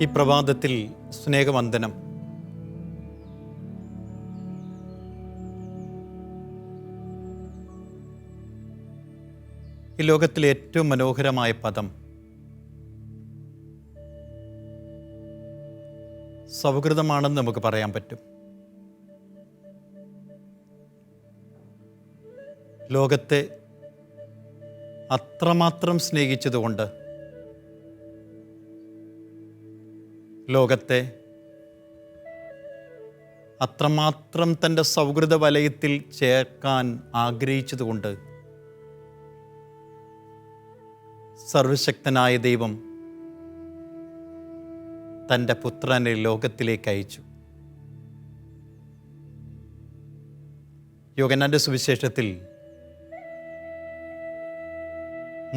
ഈ പ്രഭാതത്തിൽ സ്നേഹവന്ദനം. ഈ ലോകത്തിലെ ഏറ്റവും മനോഹരമായ പദം സൗഹൃദമാണെന്ന് നമുക്ക് പറയാൻ പറ്റും. ലോകത്തെ അത്രമാത്രം സ്നേഹിച്ചതുകൊണ്ട് ലോകത്തെ അത്രമാത്രം തൻ്റെ സൗഹൃദ വലയത്തിൽ ചേർക്കാൻ ആഗ്രഹിച്ചതുകൊണ്ട് സർവശക്തനായ ദൈവം തൻ്റെ പുത്രനെ ലോകത്തിലേക്ക് അയച്ചു. യോഹന്നാന്റെ സുവിശേഷത്തിൽ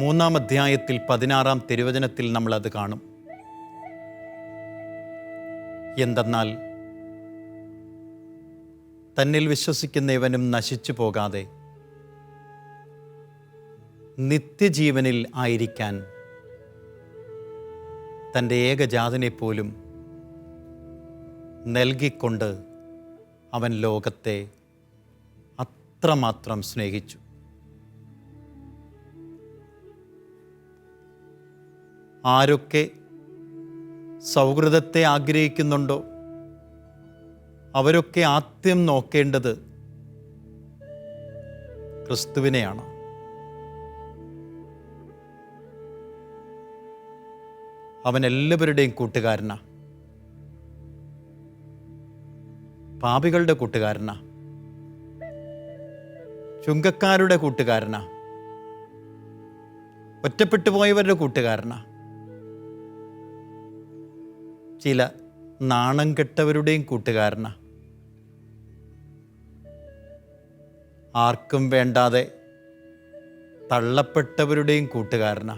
3-ാം അധ്യായത്തിൽ 16-ാം തിരുവചനത്തിൽ നമ്മളത് കാണും. എന്തെന്നാൽ തന്നിൽ വിശ്വസിക്കുന്നവനും നശിച്ചു പോകാതെ നിത്യജീവനിൽ ആയിരിക്കാൻ തൻ്റെ ഏകജാതനെ പോലും നൽകിക്കൊണ്ട് അവൻ ലോകത്തെ അത്രമാത്രം സ്നേഹിച്ചു. ആരൊക്കെ സൗഹൃദത്തെ ആഗ്രഹിക്കുന്നുണ്ടോ അവരൊക്കെ ആദ്യം നോക്കേണ്ടത് ക്രിസ്തുവിനെയാണ്. അവൻ എല്ലാവരുടെയും കൂട്ടുകാരനാ, പാപികളുടെ കൂട്ടുകാരനാ, ചുങ്കക്കാരുടെ കൂട്ടുകാരനാ, ഒറ്റപ്പെട്ടു പോയവരുടെ കൂട്ടുകാരനാ, ചില നാണം കെട്ടവരുടെയും കൂട്ടുകാരനാ, ആർക്കും വേണ്ടാതെ തള്ളപ്പെട്ടവരുടെയും കൂട്ടുകാരനാ.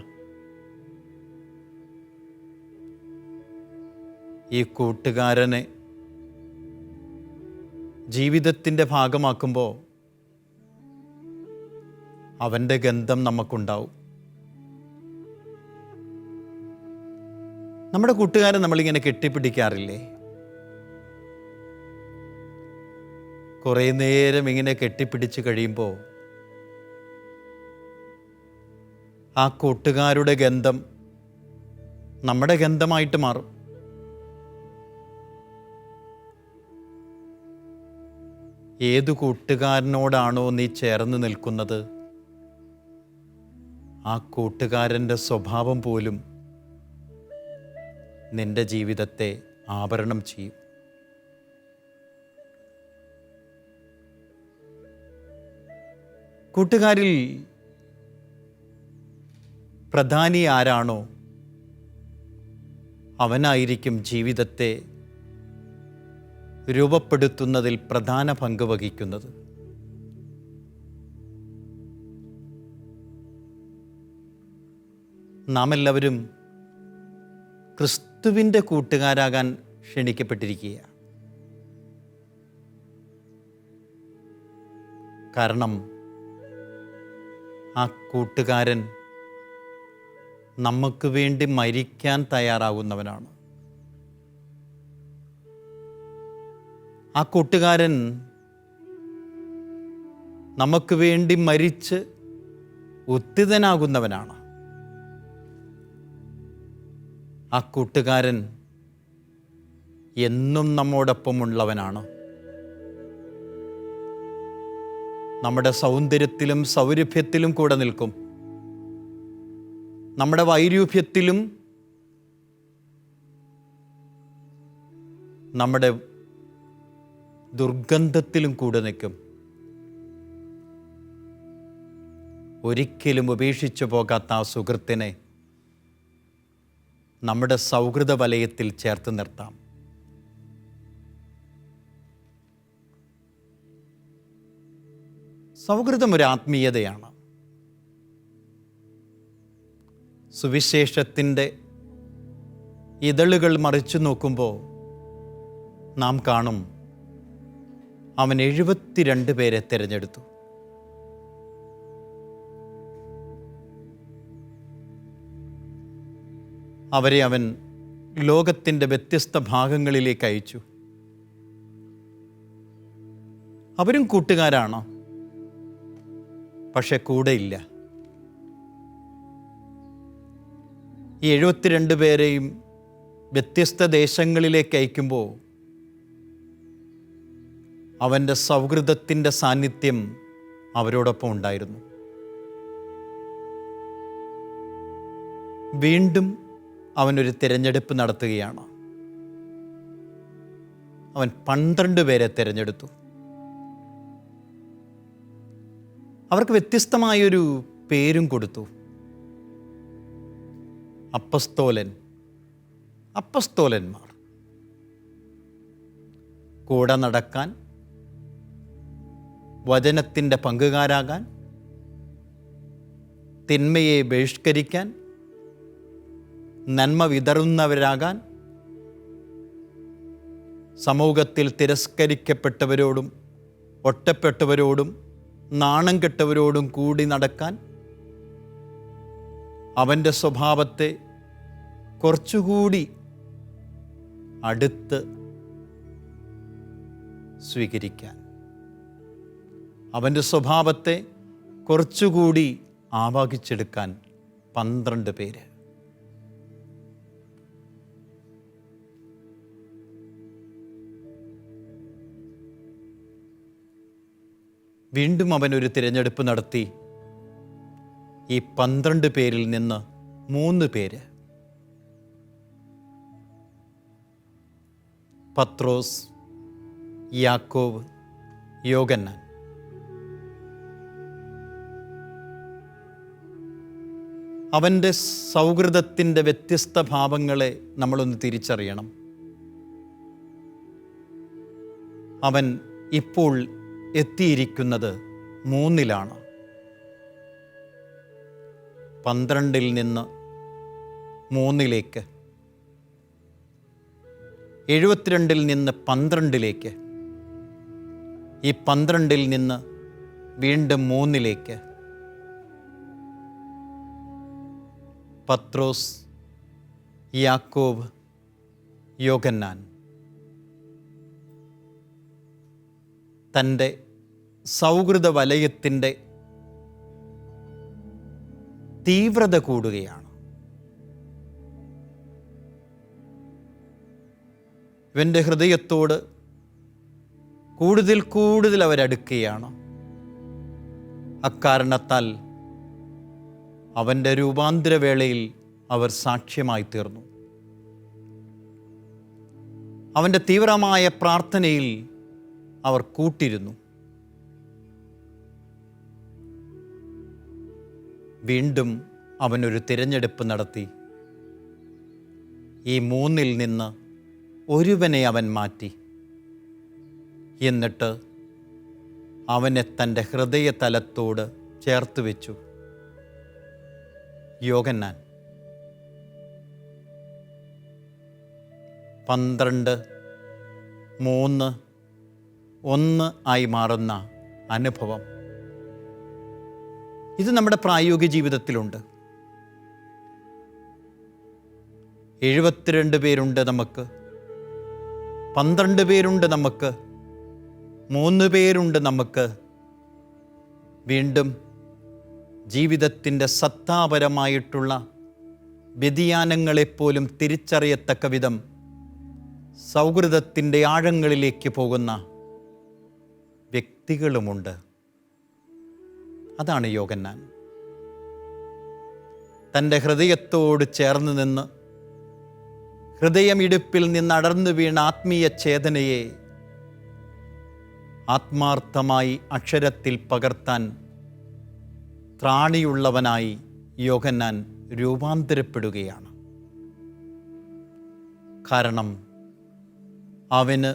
ഈ കൂട്ടുകാരനെ ജീവിതത്തിൻ്റെ ഭാഗമാക്കുമ്പോൾ അവൻ്റെ ഗന്ധം നമുക്കുണ്ടാവും. നമ്മുടെ കൂട്ടുകാരൻ നമ്മളിങ്ങനെ കെട്ടിപ്പിടിക്കാറില്ലേ? കുറേ നേരം ഇങ്ങനെ കെട്ടിപ്പിടിച്ച് കഴിയുമ്പോൾ ആ കൂട്ടുകാരുടെ ഗന്ധം നമ്മുടെ ഗന്ധമായിട്ട് മാറും. ഏതു കൂട്ടുകാരനോടാണോ നീ ചേർന്ന് നിൽക്കുന്നത്, ആ കൂട്ടുകാരൻ്റെ സ്വഭാവം പോലും നിന്റെ ജീവിതത്തെ ആവരണം ചെയ്യും. കൂട്ടുകാരിൽ പ്രധാനി ആരാണോ അവനായിരിക്കും ജീവിതത്തെ രൂപപ്പെടുത്തുന്നതിൽ പ്രധാന പങ്ക് വഹിക്കുന്നത്. നാം എല്ലാവരും ക്രിസ്തുവിൻ്റെ കൂട്ടുകാരാകാൻ ക്ഷണിക്കപ്പെട്ടിരിക്കുക. കാരണം ആ കൂട്ടുകാരൻ നമുക്ക് വേണ്ടി മരിക്കാൻ തയ്യാറാകുന്നവനാണ്. ആ കൂട്ടുകാരൻ നമുക്ക് വേണ്ടി മരിച്ച് ഉത്ഥിതനാകുന്നവനാണ്. ആ കൂട്ടുകാരൻ എന്നും നമ്മോടൊപ്പമുള്ളവനാണ്. നമ്മുടെ സൗന്ദര്യത്തിലും സൗരഭ്യത്തിലും കൂടെ നിൽക്കും. നമ്മുടെ വൈരൂപ്യത്തിലും നമ്മുടെ ദുർഗന്ധത്തിലും കൂടെ നിൽക്കും. ഒരിക്കലും ഉപേക്ഷിച്ചു പോകാത്ത ആ സുഹൃത്തിനെ നമ്മുടെ സൗഹൃദ വലയത്തിൽ ചേർത്ത് നിർത്താം. സൗഹൃദം ഒരു ആത്മീയതയാണ്. സുവിശേഷത്തിൻ്റെ ഇതളുകൾ മറിച്ചു നോക്കുമ്പോൾ നാം കാണും അവൻ 72 പേരെ തിരഞ്ഞെടുത്തു. അവരെ അവൻ ലോകത്തിൻ്റെ വ്യത്യസ്ത ഭാഗങ്ങളിലേക്ക് അയച്ചു. അവരും കൂട്ടുകാരാണ്, പക്ഷെ കൂടെയില്ല. ഈ 72 പേരെയും വ്യത്യസ്ത ദേശങ്ങളിലേക്ക് അയക്കുമ്പോൾ അവൻ്റെ സൗഹൃദത്തിൻ്റെ സാന്നിധ്യം അവരോടൊപ്പം ഉണ്ടായിരുന്നു. വീണ്ടും അവനൊരു തിരഞ്ഞെടുപ്പ് നടത്തുകയാണ്. അവൻ 12 പേരെ തിരഞ്ഞെടുത്തു. അവർക്ക് വ്യത്യസ്തമായൊരു പേരും കൊടുത്തു. അപ്പസ്തോലന്മാർ. കൂടെ നടക്കാൻ, വചനത്തിൻ്റെ പങ്കുകാരാകാൻ, തിന്മയെ ബഹിഷ്കരിക്കാൻ, നന്മ വിതറുന്നവരാകാൻ, സമൂഹത്തിൽ തിരസ്കരിക്കപ്പെട്ടവരോടും ഒറ്റപ്പെട്ടവരോടും നാണം കെട്ടവരോടും കൂടി നടക്കാൻ, അവൻ്റെ സ്വഭാവത്തെ കുറച്ചുകൂടി അടുത്ത് സ്വീകരിക്കാൻ, അവൻ്റെ സ്വഭാവത്തെ കുറച്ചുകൂടി ആവാഹിച്ചെടുക്കാൻ 12 പേര്. വീണ്ടും അവനൊരു തിരഞ്ഞെടുപ്പ് നടത്തി. ഈ 12 പേരിൽ നിന്ന് 3 പേര്, പത്രോസ്, യാക്കോബ്, യോഹന്നാൻ. അവൻ്റെ സൗഹൃദത്തിൻ്റെ വ്യത്യസ്ത ഭാവങ്ങളെ നമ്മളൊന്ന് തിരിച്ചറിയണം. അവൻ ഇപ്പോൾ എത്തിയിരിക്കുന്നത് 3-ലാണ്. 12-ൽ നിന്ന് 3-ലേക്ക്, 72-ൽ നിന്ന് 12-ലേക്ക്, ഈ 12-ൽ നിന്ന് വീണ്ടും 3-ലേക്ക്. പത്രോസ്, യാക്കോബ്, യോഹന്നാൻ തൻ്റെ സൗഹൃദ വലയത്തിൻ്റെ തീവ്രത കൂടുകയാണ്. ഇവൻ്റെ ഹൃദയത്തോട് കൂടുതൽ അവരടുക്കുകയാണ്. അക്കാരണത്താൽ അവൻ്റെ രൂപാന്തരവേളയിൽ അവർ സാക്ഷ്യമായി തീർന്നു. അവൻ്റെ തീവ്രമായ പ്രാർത്ഥനയിൽ അവർ കൂട്ടിരുന്നു. വീണ്ടും അവനൊരു തിരഞ്ഞെടുപ്പ് നടത്തി. ഈ 3-ൽ നിന്ന് ഒരുവനെ അവൻ മാറ്റി. എന്നിട്ട് അവനെ തൻ്റെ ഹൃദയതലത്തോട് ചേർത്ത് വെച്ചു. യോഹന്നാൻ. 12, 3, 1 ആയി മാറുന്ന അനുഭവം ഇത് നമ്മുടെ പ്രായോഗിക ജീവിതത്തിലുണ്ട്. 72 പേരുണ്ട് നമുക്ക്, 12 പേരുണ്ട് നമുക്ക്, 3 പേരുണ്ട് നമുക്ക്. വീണ്ടും ജീവിതത്തിൻ്റെ സത്താപരമായിട്ടുള്ള വ്യതിയാനങ്ങളെപ്പോലും തിരിച്ചറിയത്തക്ക വിധം സൗഹൃദത്തിൻ്റെ ആഴങ്ങളിലേക്ക് പോകുന്ന വ്യക്തികളുമുണ്ട്. അതാണ് യോഹന്നാൻ. തൻ്റെ ഹൃദയത്തോട് ചേർന്ന് നിന്ന് ഹൃദയമിടുപ്പിൽ നിന്ന് അടർന്നു വീണ ആത്മീയ ചേതനയെ ആത്മാർത്ഥമായി അക്ഷരത്തിൽ പകർത്താൻ ത്രാണിയുള്ളവനായി യോഹന്നാൻ രൂപാന്തരപ്പെടുകയാണ്. കാരണം അവന്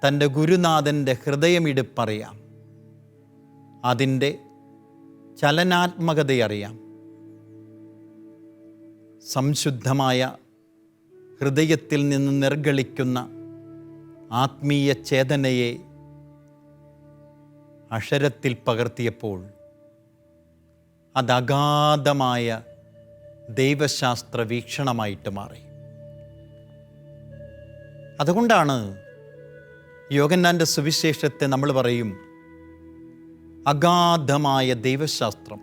തൻ്റെ ഗുരുനാഥൻ്റെ ഹൃദയമിടിപ്പറിയാം, അതിൻ്റെ ചലനാത്മകതയറിയാം. സംശുദ്ധമായ ഹൃദയത്തിൽ നിന്ന് നിർഗളിക്കുന്ന ആത്മീയ ചേതനയെ അക്ഷരത്തിൽ പകർത്തിയപ്പോൾ അത് അഗാധമായ ദൈവശാസ്ത്ര വീക്ഷണമായിട്ട് മാറി. അതുകൊണ്ടാണ് യോഹന്നാൻ്റെ സുവിശേഷത്തെ നമ്മൾ പറയും അഗാധമായ ദൈവശാസ്ത്രം.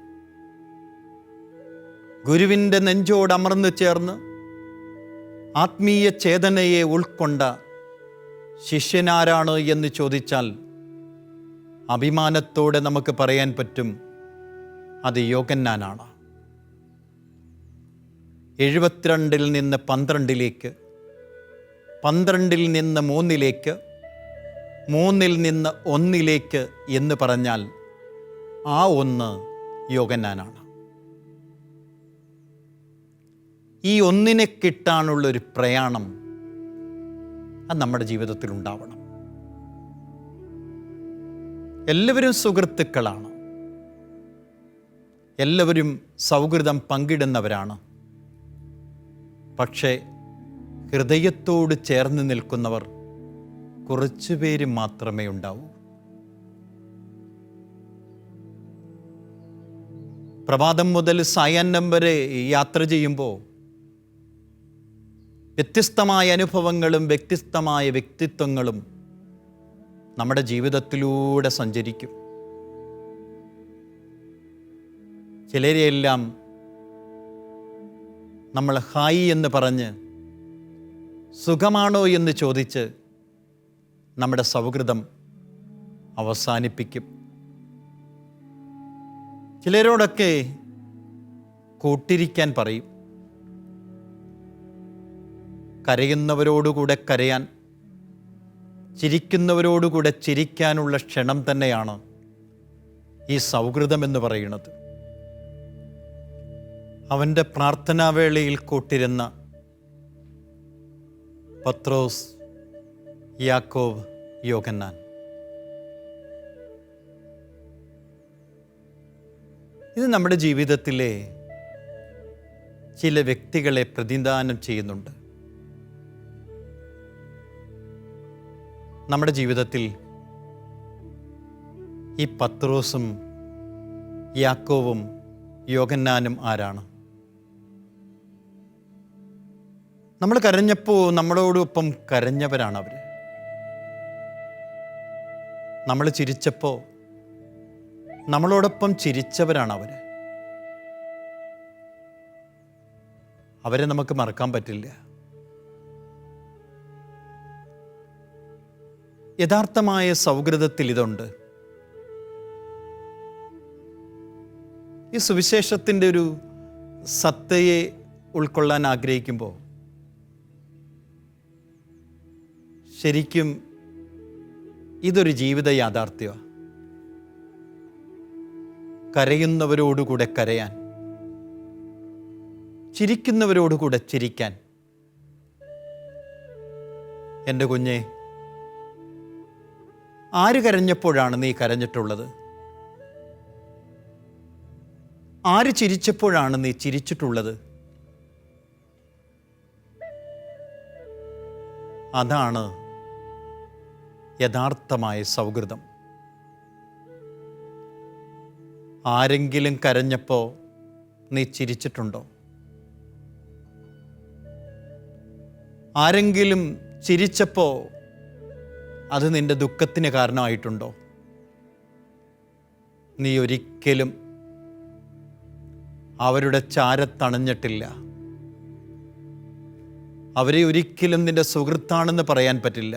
ഗുരുവിൻ്റെ നെഞ്ചോട് അമർന്നു ചേർന്ന് ആത്മീയ ചേതനയെ ഉൾക്കൊണ്ട ശിഷ്യനാരാണ് എന്ന് ചോദിച്ചാൽ അഭിമാനത്തോടെ നമുക്ക് പറയാൻ പറ്റും, അത് യോഹന്നാനാണ്. 72 നിന്ന് 12 12 നിന്ന് 3 3 നിന്ന് 1 എന്ന് പറഞ്ഞാൽ ആ 1 യോഹന്നാനാണ്. ഈ 1 കിട്ടാനുള്ളൊരു പ്രയാണം അത് നമ്മുടെ ജീവിതത്തിൽ ഉണ്ടാവണം. എല്ലാവരും സുഹൃത്തുക്കളാണ്, എല്ലാവരും സൗഹൃദം പങ്കിടുന്നവരാണ്. പക്ഷേ ഹൃദയത്തോട് ചേർന്ന് നിൽക്കുന്നവർ കുറച്ചു പേര് മാത്രമേ ഉണ്ടാവൂ. പ്രഭാതം മുതൽ സായാഹ്നം വരെ യാത്ര ചെയ്യുമ്പോൾ വ്യത്യസ്തമായ അനുഭവങ്ങളും വ്യത്യസ്തമായ വ്യക്തിത്വങ്ങളും നമ്മുടെ ജീവിതത്തിലൂടെ സഞ്ചരിക്കും. ചിലരെയെല്ലാം നമ്മൾ ഹായ് എന്ന് പറഞ്ഞ് സുഖമാണോ എന്ന് ചോദിച്ച് നമ്മുടെ സൗഹൃദം അവസാനിപ്പിക്കും. ചിലരോടൊക്കെ കൂട്ടിരിക്കാൻ പറയും. കരയുന്നവരോടുകൂടെ കരയാൻ, ചിരിക്കുന്നവരോടുകൂടെ ചിരിക്കാനുള്ള ക്ഷണം തന്നെയാണ് ഈ സൗഹൃദം എന്ന് പറയുന്നത്. അവൻ്റെ പ്രാർത്ഥനാവേളയിൽ കൂട്ടിരുന്ന പത്രോസ്, യാക്കോബ്, യോഹന്നാൻ. ഇത് നമ്മുടെ ജീവിതത്തിലെ ചില വ്യക്തികളെ പ്രതിനിധാനം ചെയ്യുന്നുണ്ട്. നമ്മുടെ ജീവിതത്തിൽ ഈ പത്രോസും യാക്കോവും യോഹന്നാനും ആരാണ്? നമ്മൾ കരഞ്ഞപ്പോൾ നമ്മളോടൊപ്പം കരഞ്ഞവരാണ് അവർ. നമ്മൾ ചിരിച്ചപ്പോൾ നമ്മളോടൊപ്പം ചിരിച്ചവരാണ് അവർ. അവരെ നമുക്ക് മറക്കാൻ പറ്റില്ല. യഥാർത്ഥമായ സൗഹൃദത്തിൽ ഇതുണ്ട്. ഈ സുവിശേഷത്തിൻ്റെ ഒരു സത്തയെ ഉൾക്കൊള്ളാൻ ആഗ്രഹിക്കുമ്പോൾ ശരിക്കും ഇതൊരു ജീവിത യാഥാർത്ഥ്യമാണ്. കരയുന്നവരോടുകൂടെ കരയാൻ, ചിരിക്കുന്നവരോടുകൂടെ ചിരിക്കാൻ. എൻ്റെ കുഞ്ഞെ, ആര് കരഞ്ഞപ്പോഴാണ് നീ കരഞ്ഞിട്ടുള്ളത്? ആര് ചിരിച്ചപ്പോഴാണ് നീ ചിരിച്ചിട്ടുള്ളത്? അതാണ് യഥാർത്ഥമായ സൗഹൃദം. ആരെങ്കിലും കരഞ്ഞപ്പോൾ നീ ചിരിച്ചിട്ടുണ്ടോ? ആരെങ്കിലും ചിരിച്ചപ്പോൾ അത് നിന്റെ ദുഃഖത്തിന് കാരണമായിട്ടുണ്ടോ? നീ ഒരിക്കലും അവരുടെ ചാരത്തണഞ്ഞിട്ടില്ല. അവരെ ഒരിക്കലും നിന്റെ സുഹൃത്താണെന്ന് പറയാൻ പറ്റില്ല.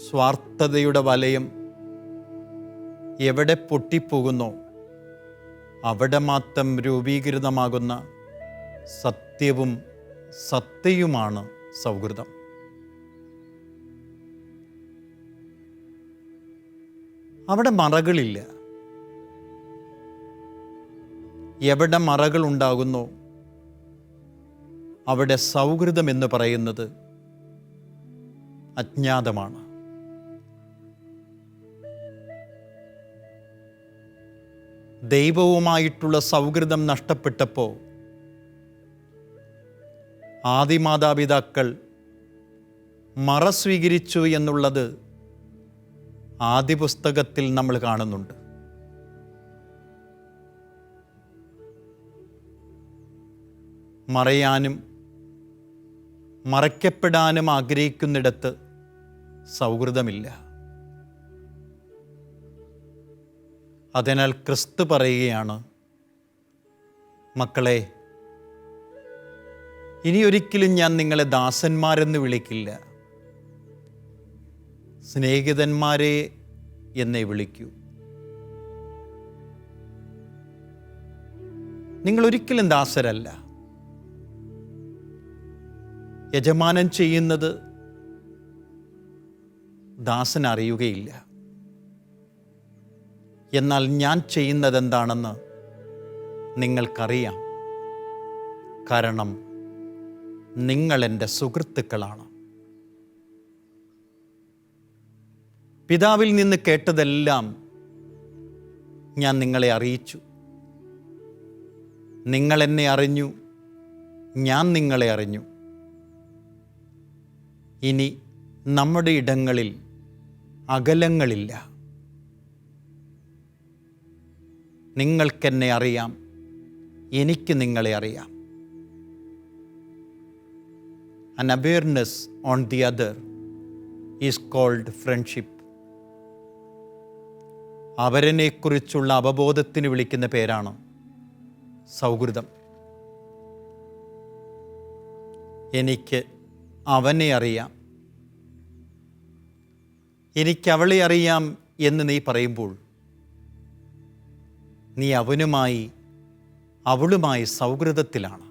സ്വാർത്ഥതയുടെ വലയം എവിടെ പൊട്ടിപ്പോകുന്നോ അവിടെ മാത്രം രൂപീകൃതമാകുന്ന സത്യവും സത്തയുമാണ് സൗഹൃദം. അവിടെ മറകളില്ല. എവിടെ മറകൾ ഉണ്ടാകുന്നോ അവിടെ സൗഹൃദം എന്ന് പറയുന്നത് അജ്ഞാതമാണ്. ദൈവവുമായിട്ടുള്ള സൗഹൃദം നഷ്ടപ്പെട്ടപ്പോൾ ആദിമാതാപിതാക്കൾ മറ സ്വീകരിച്ചു എന്നുള്ളത് ആദി പുസ്തകത്തിൽ നമ്മൾ കാണുന്നുണ്ട്. മറയാനും മറയ്ക്കപ്പെടാനും ആഗ്രഹിക്കുന്നിടത്ത് സൗഹൃദമില്ല. അതിനാൽ ക്രിസ്തു പറയുകയാണ്, മക്കളെ, ഇനിയൊരിക്കലും ഞാൻ നിങ്ങളെ ദാസന്മാരെന്ന് വിളിക്കില്ല, സ്നേഹിതന്മാരെ എന്നേ വിളിക്കൂ. നിങ്ങളൊരിക്കലും ദാസരല്ല. യജമാനൻ ചെയ്യുന്നത് ദാസൻ അറിയുകയില്ല. എന്നാൽ ഞാൻ ചെയ്യുന്നത് എന്താണെന്ന് നിങ്ങൾക്കറിയാം, കാരണം നിങ്ങൾ എൻ്റെ സുഹൃത്തുക്കളാണ്. പിതാവിൽ നിന്ന് കേട്ടതെല്ലാം ഞാൻ നിങ്ങളെ അറിയിച്ചു. നിങ്ങൾ എന്നെ അറിഞ്ഞു, ഞാൻ നിങ്ങളെ അറിഞ്ഞു. ഇനി നമ്മുടെ ഇടങ്ങളിൽ അകലങ്ങളില്ല. നിങ്ങൾക്കെന്നെ അറിയാം, എനിക്ക് നിങ്ങളെ അറിയാം. An awareness on the other is called friendship. അവരനെക്കുറിച്ചുള്ള അവബോധത്തിന് വിളിക്കുന്ന പേരാണ് സൗഹൃദം. എനിക്ക് അവനെ അറിയാം, എനിക്ക് അവളെ അറിയാം എന്ന് നീ പറയുമ്പോൾ നീ അവനുമായി അവളുമായി സൗഹൃദത്തിലാണ്.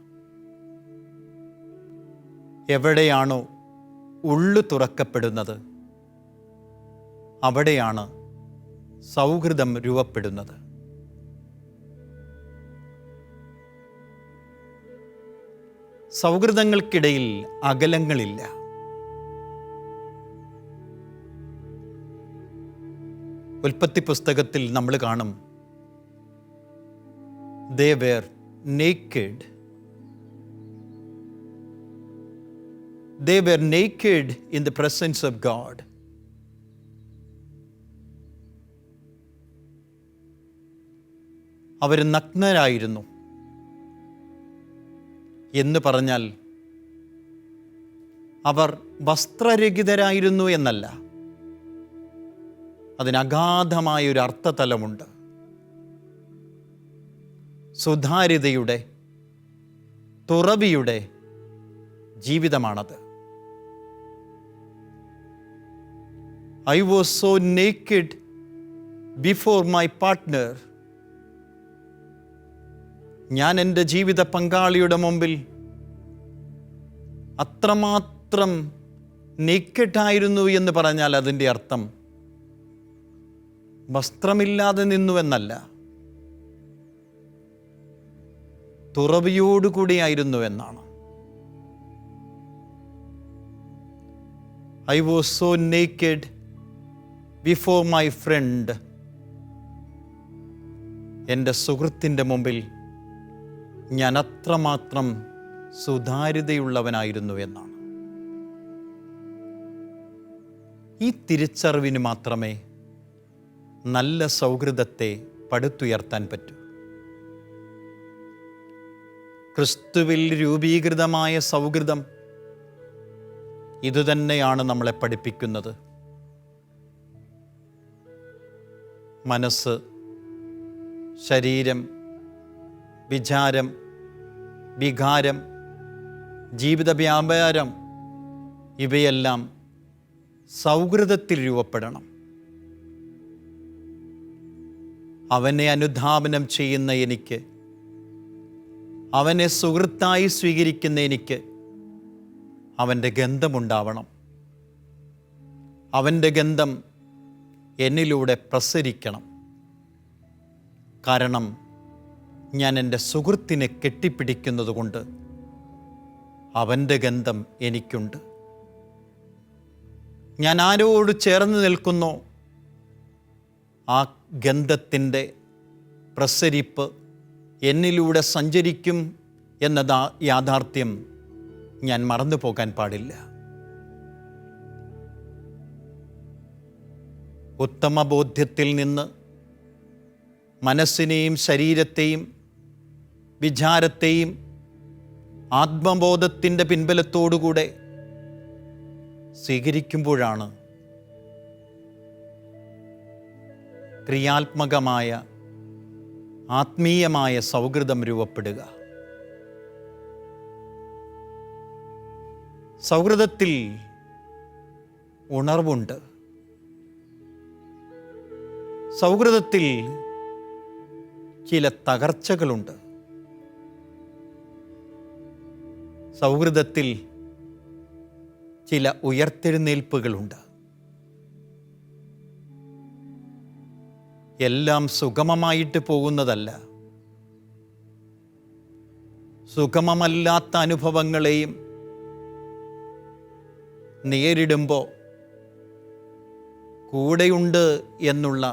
എവിടെയാണോ ഉള്ളു തുറക്കപ്പെടുന്നത് അവിടെയാണ് സൗഹൃദം രൂപപ്പെടുന്നത്. സൗഹൃദങ്ങൾക്കിടയിൽ അകലങ്ങളില്ല. ഉൽപ്പത്തി പുസ്തകത്തിൽ നമ്മൾ കാണും, they were naked. They were naked in the presence of God. അവർ നഗ്നരായിരുന്നു എന്ന് പറഞ്ഞാൽ അവർ വസ്ത്രരഹിതരായിരുന്നു എന്നല്ല. അതിനഗാധമായൊരു അർത്ഥതലമുണ്ട്. സുതാര്യതയുടെ, തുറവിയുടെ ജീവിതമാണത്. I was so naked before my partner. ഞാൻ എൻ്റെ ജീവിത പങ്കാളിയുടെ മുമ്പിൽ അത്രമാത്രം നേക്കഡായിരുന്നു എന്ന് പറഞ്ഞാൽ അതിൻ്റെ അർത്ഥം വസ്ത്രമില്ലാതെ നിന്നുവെന്നല്ല, തുറവിയോടുകൂടിയായിരുന്നു എന്നാണ്. I was so naked before my friend. എൻ്റെ സുഹൃത്തിൻ്റെ മുമ്പിൽ ഞാൻ അത്രമാത്രം സുതാര്യതയുള്ളവനായിരുന്നു എന്നാണ്. ഈ തിരിച്ചറിവിന് മാത്രമേ നല്ല സൗഹൃദത്തെ പടുത്തുയർത്താൻ പറ്റൂ. ക്രിസ്തുവിൽ രൂപീകൃതമായ സൗഹൃദം ഇതുതന്നെയാണ് നമ്മളെ പഠിപ്പിക്കുന്നത്. മനസ്സ്, ശരീരം, വിചാരം, വികാരം, ജീവിത വ്യാപാരം ഇവയെല്ലാം സൗഹൃദത്തിൽ രൂപപ്പെടണം. അവനെ അനുധാവനം ചെയ്യുന്ന എനിക്ക്, അവനെ സുഹൃത്തായി സ്വീകരിക്കുന്ന എനിക്ക് അവൻ്റെ ഗന്ധമുണ്ടാവണം. അവൻ്റെ ഗന്ധം എന്നിലൂടെ പ്രസരിക്കണം. കാരണം ഞാൻ എൻ്റെ സുഹൃത്തിനെ കെട്ടിപ്പിടിക്കുന്നത് കൊണ്ട് അവൻ്റെ ഗന്ധം എനിക്കുണ്ട്. ഞാൻ ആരോട് ചേർന്ന് നിൽക്കുന്നോ ആ ഗന്ധത്തിൻ്റെ പ്രസരിപ്പ് എന്നിലൂടെ സഞ്ചരിക്കും എന്ന യാഥാർത്ഥ്യം ഞാൻ മറന്നു പോകാൻ പാടില്ല. ഉത്തമ ബോധ്യത്തിൽ നിന്ന് മനസ്സിനെയും ശരീരത്തെയും വിചാരത്തെയും ആത്മബോധത്തിൻ്റെ പിൻബലത്തോടുകൂടെ സ്വീകരിക്കുമ്പോഴാണ് ക്രിയാത്മകമായ ആത്മീയമായ സൗഹൃദം രൂപപ്പെടുക. സൗഹൃദത്തിൽ ഉണർവുണ്ട്. സൗഹൃദത്തിൽ ചില തകർച്ചകളുണ്ട്. സൗഹൃദത്തിൽ ചില ഉയർത്തെഴുന്നേൽപ്പുകളുണ്ട്. എല്ലാം സുഗമമായിട്ട് പോകുന്നതല്ല. സുഗമമല്ലാത്ത അനുഭവങ്ങളെയും നേരിടുമ്പോൾ കൂടെയുണ്ട് എന്നുള്ള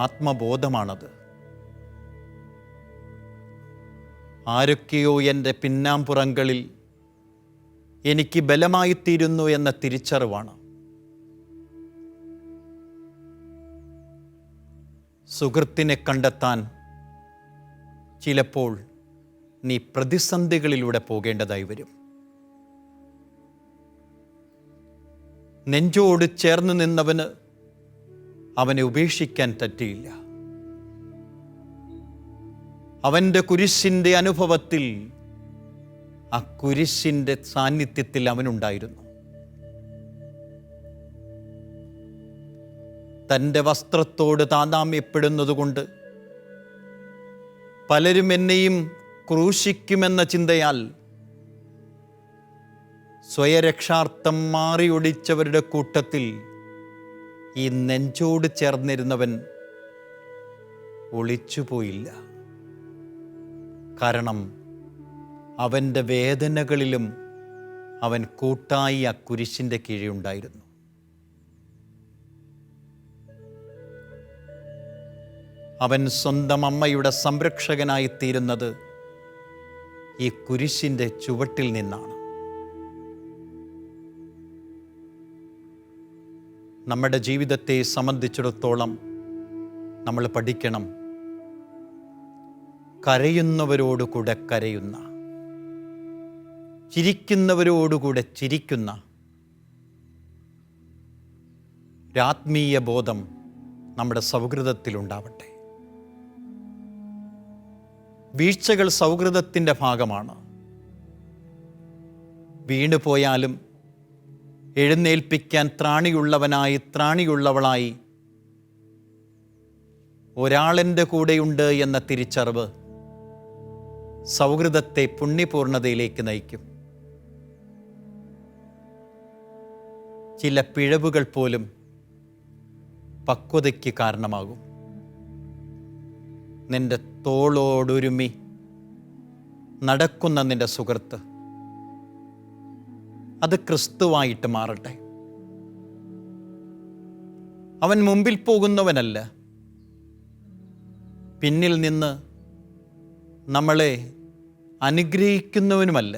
ആത്മബോധമാണത്. ആരൊക്കെയോ എൻ്റെ പിന്നാമ്പുറങ്ങളിൽ എനിക്ക് ബലമായിത്തീരുന്നു എന്ന തിരിച്ചറിവാണ്. സുഹൃത്തിനെ കണ്ടെത്താൻ ചിലപ്പോൾ നീ പ്രതിസന്ധികളിലൂടെ പോകേണ്ടതായി വരും. നെഞ്ചോട് ചേർന്ന് നിന്നവന് അവനെ ഉപേക്ഷിക്കാൻ പറ്റിയില്ല. അവൻ്റെ കുരിശിൻ്റെ അനുഭവത്തിൽ, ആ കുരിശിൻ്റെ സാന്നിധ്യത്തിൽ അവനുണ്ടായിരുന്നു. തൻ്റെ വസ്ത്രത്തോട് താതാമ്യപ്പെടുന്നതുകൊണ്ട് പലരും എന്നെയും ക്രൂശിക്കുമെന്ന ചിന്തയാൽ സ്വയരക്ഷാർത്ഥം മാറിയൊടിച്ചവരുടെ കൂട്ടത്തിൽ ഈ നെഞ്ചോട് ചേർന്നിരുന്നവൻ ഒളിച്ചുപോയില്ല. കാരണം അവൻ്റെ വേദനകളിലും അവൻ കൂട്ടായി ആ കുരിശിൻ്റെ കീഴിലുണ്ടായിരുന്നു. അവൻ സ്വന്തം അമ്മയുടെ സംരക്ഷകനായി തീരുന്നത് ഈ കുരിശിൻ്റെ ചുവട്ടിൽ നിന്നാണ്. നമ്മുടെ ജീവിതത്തെ സംബന്ധിച്ചിടത്തോളം നമ്മൾ പഠിക്കണം, കരയുന്നവരോടുകൂടെ കരയുന്ന, ചിരിക്കുന്നവരോടുകൂടെ ചിരിക്കുന്ന ഒരാത്മീയ ബോധം നമ്മുടെ സൗഹൃദത്തിലുണ്ടാവട്ടെ. വീഴ്ചകൾ സൗഹൃദത്തിൻ്റെ ഭാഗമാണ്. വീണുപോയാലും എഴുന്നേൽപ്പിക്കാൻ ത്രാണിയുള്ളവനായി, ത്രാണിയുള്ളവളായി ഒരാളെൻ്റെ കൂടെയുണ്ട് എന്ന തിരിച്ചറിവ് സൗഹൃദത്തെ പുണ്യപൂർണതയിലേക്ക് നയിക്കും. ചില പിഴവുകൾ പോലും പക്വതയ്ക്ക് കാരണമാകും. നിന്റെ തോളോടൊരുമി നടക്കുന്ന നിന്റെ സുഹൃത്ത് അത് ക്രിസ്തുവായിട്ട് മാറട്ടെ. അവൻ മുമ്പിൽ പോകുന്നവനല്ല, പിന്നിൽ നിന്ന് നമ്മളെ അനുഗ്രഹിക്കുന്നവനുമല്ല.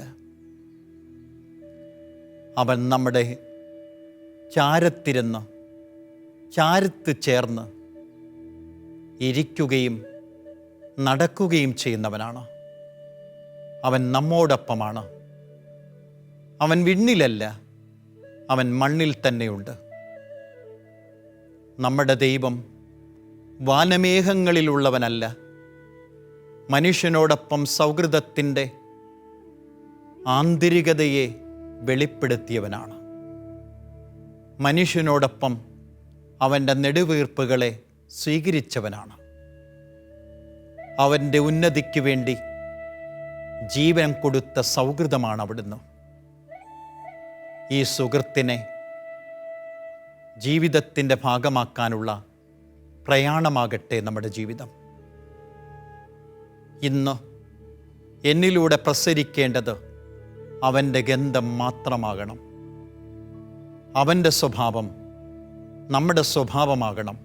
അവൻ നമ്മുടെ ചാരത്തിരുന്ന്, ചാരത്ത് ചേർന്ന് ഇരിക്കുകയും നടക്കുകയും ചെയ്യുന്നവനാണ്. അവൻ നമ്മോടൊപ്പമാണ്. അവൻ വിണ്ണിലല്ല, അവൻ മണ്ണിൽ തന്നെയുണ്ട്. നമ്മുടെ ദൈവം വാനമേഘങ്ങളിലുള്ളവനല്ല, മനുഷ്യനോടൊപ്പം സൗഹൃദത്തിൻ്റെ ആന്തരികതയെ വെളിപ്പെടുത്തിയവനാണ്. മനുഷ്യനോടൊപ്പം അവൻ്റെ നെടുവീർപ്പുകളെ സ്വീകരിച്ചവനാണ്. അവൻ്റെ ഉന്നതിക്ക് വേണ്ടി ജീവൻ കൊടുത്ത സൗഹൃദമാണ് അവിടുന്ന്. ഈ സുഹൃത്തിനെ ജീവിതത്തിൻ്റെ ഭാഗമാക്കാനുള്ള പ്രയാണമാകട്ടെ നമ്മുടെ ജീവിതം. ഇന്ന് എന്നിലൂടെ പ്രസരിക്കേണ്ടത് അവൻ്റെ ഗന്ധം മാത്രമാകണം. അവൻ്റെ സ്വഭാവം നമ്മുടെ സ്വഭാവമാകണം.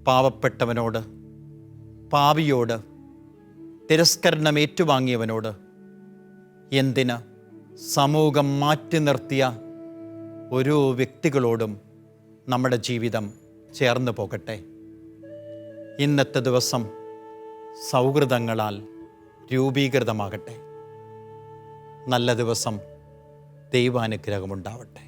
പാവപ്പെട്ടവനോട്, പാപിയോട്, തിരസ്കരണം ഏറ്റുവാങ്ങിയവനോട്, എന്തിന് സമൂഹം മാറ്റി നിർത്തിയ ഓരോ വ്യക്തികളോടും നമ്മുടെ ജീവിതം ചേർന്ന് പോകട്ടെ. ഇന്നത്തെ ദിവസം സൗഹൃദങ്ങളാൽ രൂപീകൃതമാകട്ടെ. നല്ല ദിവസം. ദൈവാനുഗ്രഹമുണ്ടാവട്ടെ.